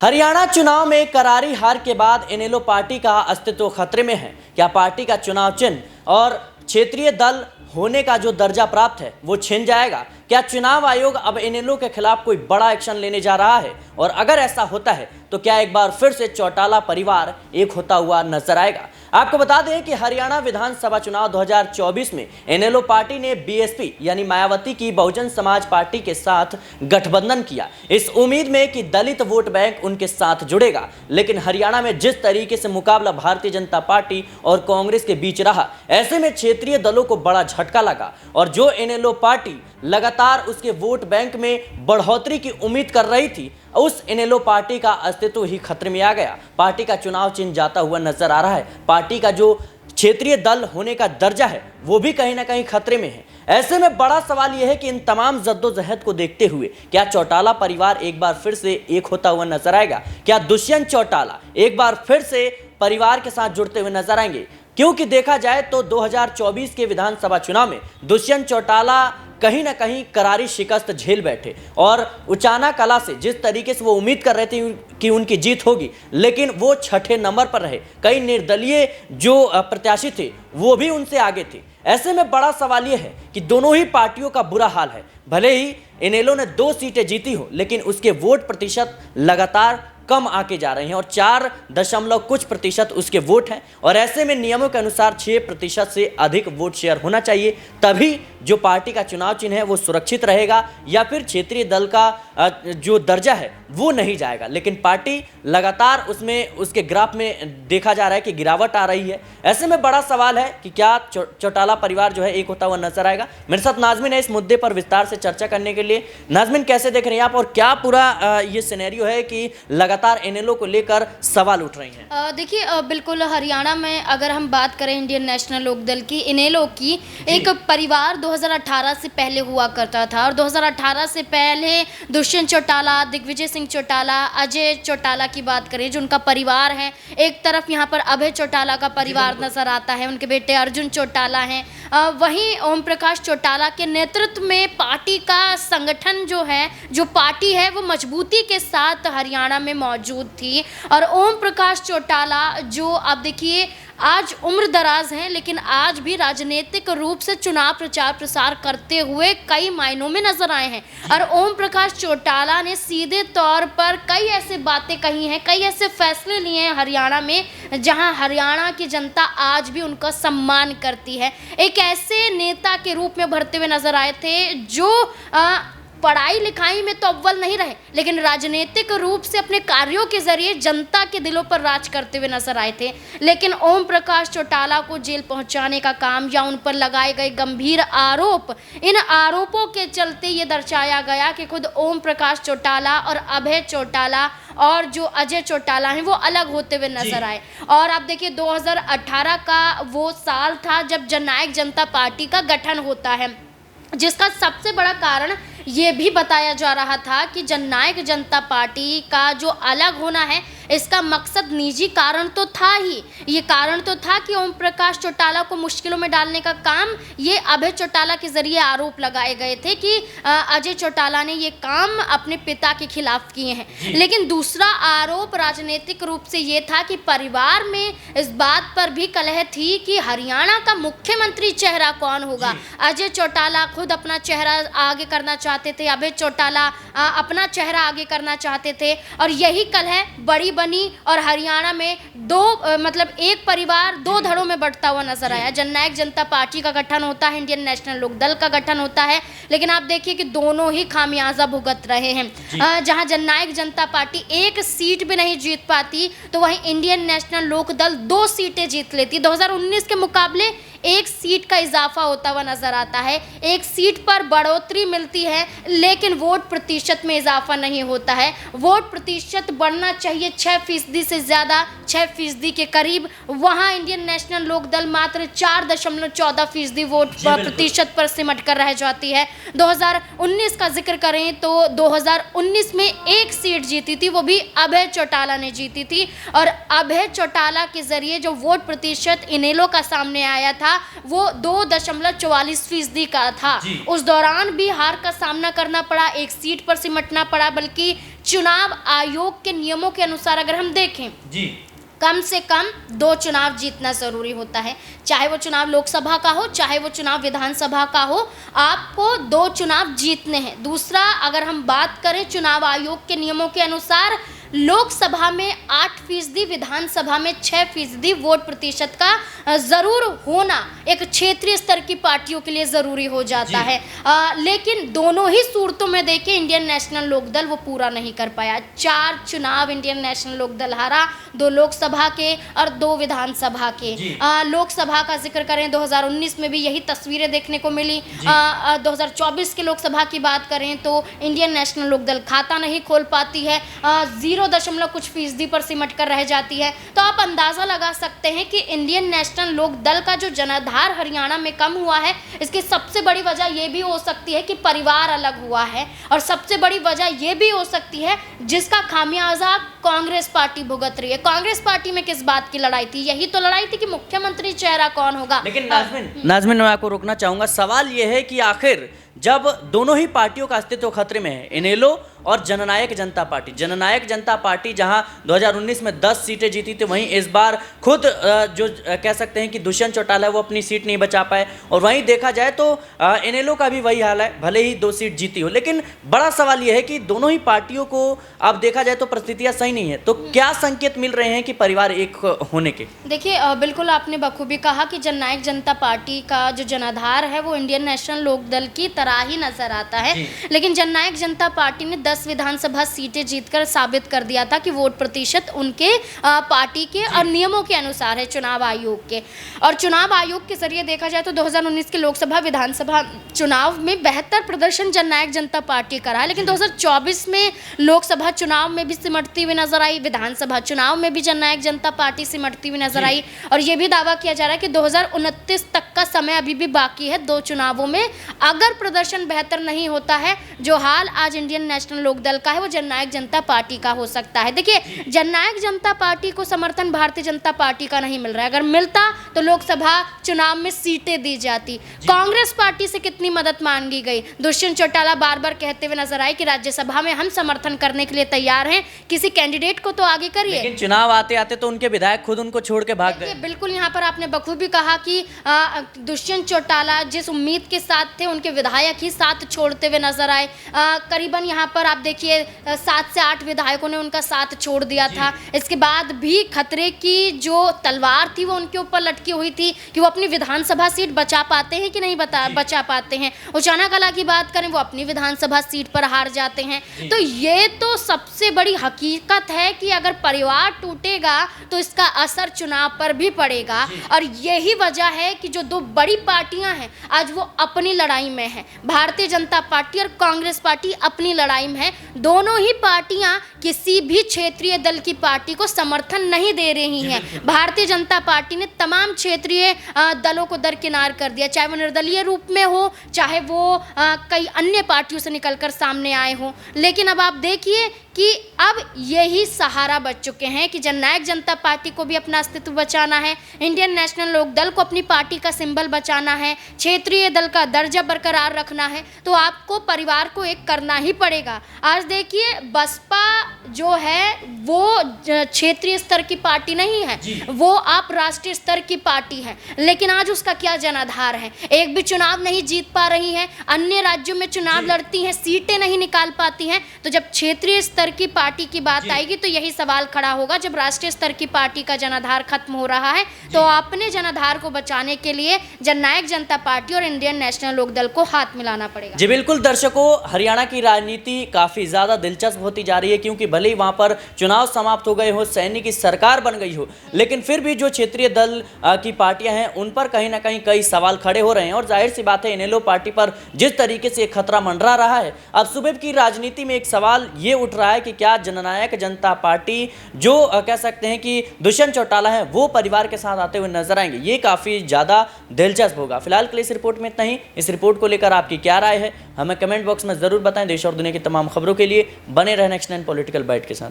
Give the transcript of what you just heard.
हरियाणा चुनाव में करारी हार के बाद इनेलो पार्टी का अस्तित्व खतरे में है। क्या पार्टी का चुनाव चिन्ह और क्षेत्रीय दल होने का जो दर्जा प्राप्त है वो छिन जाएगा? क्या चुनाव आयोग अब इनेलो के खिलाफ कोई बड़ा एक्शन लेने जा रहा है? और अगर ऐसा होता है तो क्या एक बार फिर से चौटाला परिवार एक होता हुआ नजर आएगा? आपको बता दें कि हरियाणा विधानसभा चुनाव 2024 में इनेलो पार्टी ने बीएसपी यानी मायावती की बहुजन समाज पार्टी के साथ गठबंधन किया, इस उम्मीद में कि दलित वोट बैंक उनके साथ जुड़ेगा। लेकिन हरियाणा में जिस तरीके से मुकाबला भारतीय जनता पार्टी और कांग्रेस के बीच रहा, ऐसे में क्षेत्रीय दलों को बड़ा झटका लगा और जो इनेलो पार्टी लगातार उसके वोट बैंक में बढ़ोतरी की उम्मीद कर रही थी, उस इनेलो पार्टी का अस्तित्व ही खतरे में आ गया। पार्टी का चुनाव चिन्ह जाता हुआ नजर आ रहा है। पार्टी का जो क्षेत्रीय दल होने का दर्जा है वो भी कहीं ना कहीं खतरे में है। ऐसे में बड़ा सवाल यह है कि इन तमाम जद्दोजहद को देखते हुए क्या चौटाला परिवार एक बार फिर से एक होता हुआ नजर आएगा? क्या दुष्यंत चौटाला एक बार फिर से परिवार के साथ जुड़ते हुए नजर आएंगे? क्योंकि देखा जाए तो 2024 के विधानसभा चुनाव में दुष्यंत चौटाला कहीं ना कहीं करारी शिकस्त झेल बैठे और उचाना कला से जिस तरीके से वो उम्मीद कर रहे थे कि उनकी जीत होगी, लेकिन वो छठे नंबर पर रहे। कई निर्दलीय जो प्रत्याशी थे वो भी उनसे आगे थे। ऐसे में बड़ा सवाल ये है कि दोनों ही पार्टियों का बुरा हाल है। भले ही इनेलो ने 2 सीटें जीती हो, लेकिन उसके वोट प्रतिशत लगातार कम आके जा रहे हैं और 4% उसके वोट हैं। और ऐसे में नियमों के अनुसार 6% से अधिक वोट शेयर होना चाहिए, तभी जो पार्टी का चुनाव चिन्ह है वो सुरक्षित रहेगा या फिर क्षेत्रीय दल का जो दर्जा है वो नहीं जाएगा। लेकिन पार्टी लगातार उसमें उसके ग्राफ में देखा जा रहा है कि गिरावट आ रही है। ऐसे में बड़ा सवाल है कि क्या चौटाला परिवार जो है एक होता हुआ नजर आएगा? मेरे साथ नाजमिन है इस मुद्दे पर विस्तार से चर्चा करने के लिए। नाजमिन, कैसे देख रहे हैं आप और क्या पूरा ये सिनेरियो है कि लगातार इनेलो को लेकर सवाल उठ रही हैं? देखिए, बिल्कुल हरियाणा में अगर हम बात करें इंडियन नेशनल लोकदल की, इनेलो की एक परिवार 2018 से पहले हुआ करता था और 2018 से पहले दुष्यंत चौटाला, दिग्विजय सिंह चौटाला, अजय चौटाला की बात करें जो उनका परिवार है, एक तरफ यहाँ पर अभय चौटाला का परिवार नजर आता है, उनके बेटे अर्जुन चौटाला हैं, वहीं ओम प्रकाश चौटाला के नेतृत्व में पार्टी का संगठन जो पार्टी है वो मजबूती के साथ हरियाणा में मौजूद थी। और ओम प्रकाश चौटाला जो अब देखिए आज उम्र दराज हैं, लेकिन आज भी राजनीतिक रूप से चुनाव प्रचार प्रसार करते हुए कई मायनों में नजर आए हैं। और ओम प्रकाश चौटाला ने सीधे तौर पर कई ऐसे बातें कही हैं, कई ऐसे फैसले लिए हैं हरियाणा में, जहां हरियाणा की जनता आज भी उनका सम्मान करती है। एक ऐसे नेता के रूप में भरते हुए नजर आए थे जो पढ़ाई लिखाई में तो अव्वल नहीं रहे, लेकिन राजनीतिक रूप से अपने कार्यों के जरिए जनता के दिलों पर राज करते हुए नजर आए थे। लेकिन ओम प्रकाश चौटाला को जेल पहुंचाने का काम या उन पर लगाए गए गंभीर आरोप, इन आरोपों के चलते ये दर्शाया गया कि खुद ओम प्रकाश चौटाला और अभय चौटाला और जो अजय चौटाला हैं वो अलग होते हुए नजर आए। और आप देखिए 2018 का वो साल था जब जननायक जनता पार्टी का गठन होता है, जिसका सबसे बड़ा कारण ये भी बताया जा रहा था कि जननायक जनता पार्टी का जो अलग होना है इसका मकसद निजी कारण तो था ही। ये कारण तो था कि ओम प्रकाश चौटाला को मुश्किलों में डालने का काम ये अभय चौटाला के जरिए आरोप लगाए गए थे कि अजय चौटाला ने ये काम अपने पिता के खिलाफ किए हैं। लेकिन दूसरा आरोप राजनीतिक रूप से ये था कि परिवार में इस बात पर भी कलह थी कि हरियाणा का मुख्यमंत्री चेहरा कौन होगा। अजय चौटाला खुद अपना चेहरा आगे करना चाहते थे, अभय चौटाला अपना चेहरा आगे करना चाहते थे और यही कलह बड़ी बनी और हरियाणा में एक परिवार 2 धड़ों में बढ़ता हुआ नजर आया। जननायक जनता पार्टी का गठन होता है, इंडियन नेशनल लोकदल का गठन होता है, लेकिन आप देखिए कि दोनों ही खामियाजा भुगत रहे हैं। जहां जननायक जनता पार्टी 1 सीट भी नहीं जीत पाती तो वहीं इंडियन नेशनल लोकदल 2 सीटें जीत लेती। 2019 के मुकाबले 1 सीट का इजाफा होता हुआ नजर आता है, 1 सीट पर बढ़ोतरी मिलती है, लेकिन वोट प्रतिशत में इजाफा नहीं होता है। वोट प्रतिशत बढ़ना चाहिए 6% से ज़्यादा, 6% के करीब, वहाँ इंडियन नेशनल लोकदल मात्र 4.14% वोट प्रतिशत पर सिमट कर रह जाती है। 2019 का जिक्र करें तो 2019 में 1 सीट जीती थी, वो भी अभय चौटाला ने जीती थी। और अभय चौटाला के जरिए जो वोट प्रतिशत इनेलो का सामने आया था था वो 2.44% का था। उस दौरान भी हार का सामना करना पड़ा, एक सीट पर सिमटना पड़ा, बल्कि चुनाव आयोग के नियमों के अनुसार अगर हम देखें कम से कम 2 चुनाव जीतना जरूरी होता है, चाहे वो चुनाव लोकसभा का हो चाहे वो चुनाव विधानसभा का हो, आपको 2 चुनाव जीतने हैं। दूसरा, अगर हम बात करें चुनाव आयोग के नियमों के अनुसार, लोकसभा में 8%, विधानसभा में 6% वोट प्रतिशत का जरूर होना एक क्षेत्रीय स्तर की पार्टियों के लिए जरूरी हो जाता है। लेकिन दोनों ही सूरतों में देखें इंडियन नेशनल लोकदल वो पूरा नहीं कर पाया। 4 चुनाव इंडियन नेशनल लोकदल हारा, 2 लोकसभा के और 2 विधानसभा के। लोकसभा का जिक्र करें 2019 में भी यही तस्वीरें देखने को मिली। 2024 के लोकसभा की बात करें तो इंडियन नेशनल लोकदल खाता नहीं खोल पाती है, 0 कुछ फीसदी पर सिमट कर रह जाती है। तो आप अंदाजा लगा सकते हैं कि इंडियन नेशनल लोकदल का जो जनाधार हरियाणा में कम हुआ है, इसकी सबसे बड़ी वजह यह भी हो सकती है कि परिवार अलग हुआ है, और सबसे बड़ी वजह यह भी हो सकती है जिसका खामियाजा कांग्रेस पार्टी भुगत रही है। कांग्रेस पार्टी में किस बात की लड़ाई थी? यही तो लड़ाई थी कि मुख्यमंत्री चेहरा कौन होगा। लेकिन नाज़मीन मैं आपको रोकना चाहूंगा, सवाल यह है कि आखिर जब दोनों ही पार्टियों का अस्तित्व खतरे में है, इनेलो और जननायक जनता पार्टी जहां 2019 में 10 सीटें जीती थी, वहीं इस बार खुद जो कह सकते हैं कि दुष्यंत चौटाला वो अपनी सीट नहीं बचा पाए, और वहीं देखा जाए तो इनेलो का भी वही हाल है, भले ही 2 सीट जीती हो। लेकिन बड़ा सवाल यह है कि दोनों ही पार्टियों को अब देखा जाए तो परिस्थितियां सही नहीं है, तो क्या संकेत मिल रहे हैं कि परिवार एक होने के? देखिए, बिल्कुल आपने बखूबी कहा कि जननायक जनता पार्टी का जो जनाधार है वो इंडियन नेशनल लोकदल की तरह ही नजर आता है, लेकिन जननायक जनता पार्टी ने 10 विधानसभा सीटें जीतकर साबित कर दिया था कि वोट प्रतिशत उनके पार्टी के और नियमों के अनुसार है, चुनाव आयोग के। और चुनाव आयोग के जरिए देखा जाए तो 2019 के लोकसभा विधानसभा चुनाव में बेहतर प्रदर्शन जननायक जनता पार्टी का रहा, लेकिन 2024 में लोकसभा चुनाव में भी सिमटती हुई नजर आई, विधानसभा चुनाव में भी जननायक जनता पार्टी सिमटती हुई नजर आई, और ये भी दावा किया जा रहा है कि 2029 तक का समय अभी भी बाकी है। 2 चुनावों में अगर प्रदर्शन बेहतर नहीं होता है, जो हाल आज इंडियन नेशनल लोकदल का है वो जननायक जनता पार्टी का हो सकता है। देखिए, जननायक जनता पार्टी को समर्थन भारतीय जनता पार्टी का नहीं मिल रहा है, अगर मिलता तो लोकसभा चुनाव में सीटें दी जाती। कांग्रेस पार्टी से कितनी मदद मांगी गई, दुष्यंत चौटाला बार बार कहते हुए नजर आए कि राज्यसभा में हम समर्थन करने के लिए तैयार हैं, किसी कैंडिडेट को तो आगे करिए। लेकिन चुनाव आते आते तो उनके विधायक खुद उनको छोड़ के भाग गए। बिल्कुल, यहाँ पर आपने बखूबी कहा कि दुष्यंत चौटाला जिस उम्मीद के साथ थे, उनके विधायक ही साथ छोड़ते हुए नजर आए। करीबन यहाँ पर आप देखिए 7 से 8 विधायकों ने उनका साथ छोड़ दिया था। इसके बाद भी खतरे की जो तलवार थी वो उनके ऊपर लटकी हुई थी कि वो अपनी विधानसभा सीट बचा पाते हैं कि नहीं बचा पाते हैं। उचाना कला की बात करें, वो अपनी विधानसभा सीट पर हार जाते हैं। तो ये तो सबसे बड़ी हकीकत है कि अगर परिवार टूटेगा तो इसका असर चुनाव पर भी पड़ेगा, और यही वजह है कि जो 2 बड़ी पार्टियां हैं आज वो अपनी लड़ाई में है। भारतीय जनता पार्टी और कांग्रेस पार्टी अपनी लड़ाई में है। दोनों ही पार्टियां किसी भी क्षेत्रीय दल की पार्टी को समर्थन नहीं दे रही हैं। भारतीय जनता पार्टी ने तमाम क्षेत्रीय दलों को दरकिनार कर दिया, चाहे वो निर्दलीय रूप में हो, चाहे वो कई अन्य पार्टियों से निकलकर सामने आए हों। लेकिन अब आप देखिए कि अब यही सहारा बच चुके हैं कि जननायक जनता पार्टी को भी अपना अस्तित्व बचाना है, इंडियन नेशनल लोकदल को अपनी पार्टी का सिंबल बचाना है, क्षेत्रीय दल का दर्जा बरकरार रखना है, तो आपको परिवार को एक करना ही पड़ेगा। आज देखिए, बसपा जो है वो क्षेत्रीय स्तर की पार्टी नहीं है, वो आप राष्ट्रीय स्तर की पार्टी है, लेकिन आज उसका क्या जनाधार है? एक भी चुनाव नहीं जीत पा रही है, अन्य राज्यों में चुनाव लड़ती हैं, सीटें नहीं निकाल पाती हैं। तो जब क्षेत्रीय स्तर की पार्टी की बात आएगी तो यही सवाल खड़ा होगा, जब राष्ट्रीय स्तर की पार्टी का जनाधार खत्म हो रहा है तो अपने जनाधार को बचाने के लिए जननायक जनता पार्टी और इंडियन नेशनल लोकदल को हाथ मिलाना पड़ेगा। जी बिल्कुल दर्शकों, हरियाणा की राजनीति काफी ज्यादा दिलचस्प होती जा रही है, क्योंकि भले ही वहां पर चुनाव समाप्त हो गए हो, सैनी की सरकार बन गई हो, लेकिन फिर भी जो क्षेत्रीय दल की पार्टियां हैं उन पर कहीं ना कहीं कई सवाल खड़े हो रहे हैं, और जाहिर सी बात है इनेलो पार्टी पर जिस तरीके से खतरा मंडरा रहा है, अब सुबह की राजनीति में एक सवाल ये उठ रहा है कि क्या जननायक जनता पार्टी जो कह सकते हैं कि दुष्यंत चौटाला है वो परिवार के साथ आते हुए नजर आएंगे? ये काफी ज्यादा दिलचस्प होगा। फिलहाल के लिए इस रिपोर्ट में इतना ही। इस रिपोर्ट को लेकर आपकी क्या राय है हमें कमेंट बॉक्स में जरूर बताएं। देश और दुनिया की तमाम खबरों के लिए बने रहें नेक्स्ट 9 पॉलिटिकल बाइट के साथ।